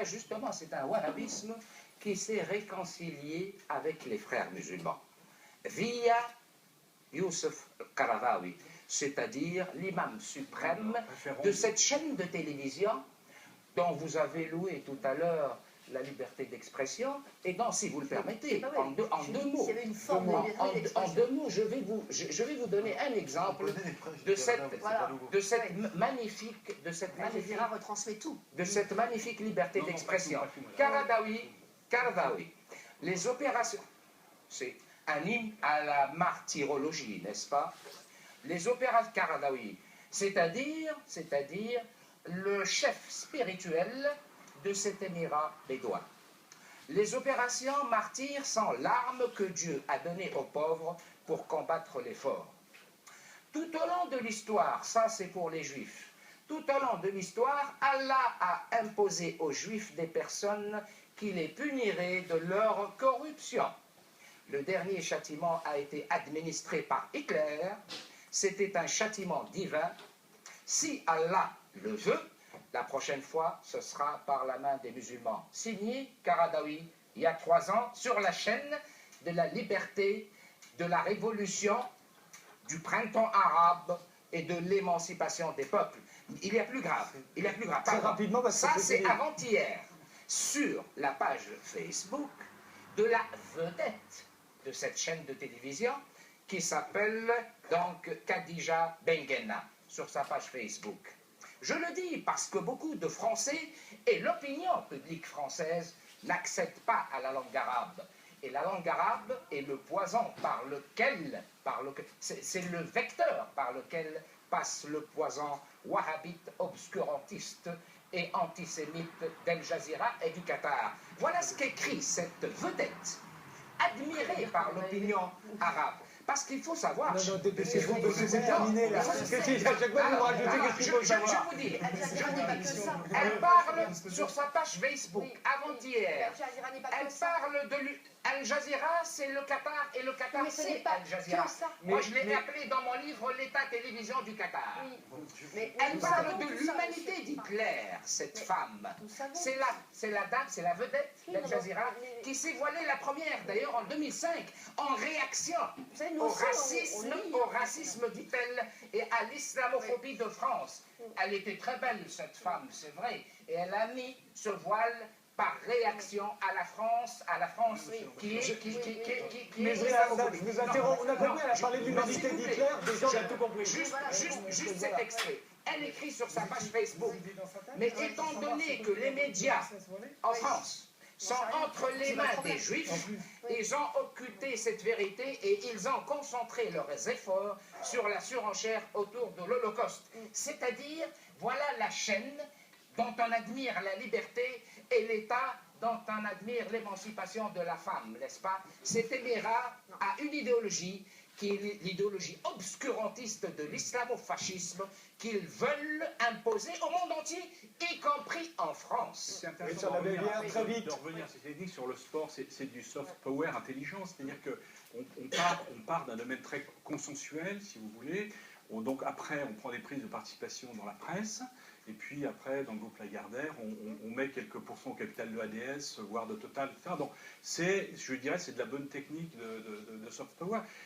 justement, c'est un wahhabisme qui s'est réconcilié avec les frères musulmans via Youssef Qaradawi, c'est-à-dire l'imam suprême de cette chaîne de télévision dont vous avez loué tout à l'heure la liberté d'expression, et dont, si vous le permettez, en deux mots, je vais vous donner un exemple de cette magnifique liberté d'expression. Qaradawi, les opérations, c'est un hymne à la martyrologie, n'est-ce pas? Les opérations Qaradawi, c'est-à-dire le chef spirituel de cet émirat bédouin. Les opérations martyrs sont l'arme que Dieu a donnée aux pauvres pour combattre les forts. Tout au long de l'histoire, ça c'est pour les Juifs, tout au long de l'histoire, Allah a imposé aux Juifs des personnes qui les puniraient de leur corruption. Le dernier châtiment a été administré par Hitler. C'était un châtiment divin. Si Allah le veut, la prochaine fois, ce sera par la main des musulmans. Signé Qaradawi, il y a 3 ans, sur la chaîne de la liberté, de la révolution, du printemps arabe et de l'émancipation des peuples. Il y a plus grave. Très rapidement, parce que ça, c'est avant-hier. Sur la page Facebook de la vedette de cette chaîne de télévision, qui s'appelle donc Khadija Benguena, sur sa page Facebook. Je le dis parce que beaucoup de Français et l'opinion publique française n'accèdent pas à la langue arabe. Et la langue arabe est le poison par lequel c'est le vecteur par lequel passe le poison wahhabite, obscurantiste et antisémite d'Al Jazeera et du Qatar. Voilà ce qu'écrit cette vedette, admirée par l'opinion arabe. Parce qu'il faut savoir... Non, c'est terminé là. Parce que à chaque fois, vous rajoutez qu'est-ce qu'il faut savoir. Je vous dis, elle parle sur sa page Facebook, avant-hier. Elle parle de Al Jazeera, c'est le Qatar, et le Qatar, c'est Al Jazeera. Moi, je l'ai appelé dans mon livre l'État-télévision du Qatar. Elle parle de l'humanité d'Hitler, cette femme. C'est la dame, c'est la vedette d'Al Jazeera qui s'est voilée la première, d'ailleurs en 2005, en réaction au racisme, dit-elle, et à l'islamophobie de France. Elle était très belle, cette femme, c'est vrai, et elle a mis ce voile par réaction à la France qui est islamophobique. Je vous interromps, on a compris, elle a parlé de l'humanité d'Hitler, des gens ont tout compris. Juste cet extrait. Elle écrit sur sa page Facebook, mais étant donné que les médias en France sont entre les mains des Juifs, ils ont occulté cette vérité et ils ont concentré leurs efforts sur la surenchère autour de l'Holocauste. C'est-à-dire, voilà la chaîne dont on admire la liberté et l'État dont on admire l'émancipation de la femme, n'est-ce pas? Cet émirat a une idéologie qui est l'idéologie obscurantiste de l'islamo-fascisme qu'ils veulent imposer au monde entier, y compris en France. C'est intéressant de revenir sur le sport, c'est du soft power intelligent, c'est-à-dire qu'on part d'un domaine très consensuel, si vous voulez, donc après on prend des prises de participation dans la presse, et puis après dans le groupe Lagardère, on met quelques pourcents au capital de ADS, voire de Total, etc. Donc je dirais c'est de la bonne technique de soft power.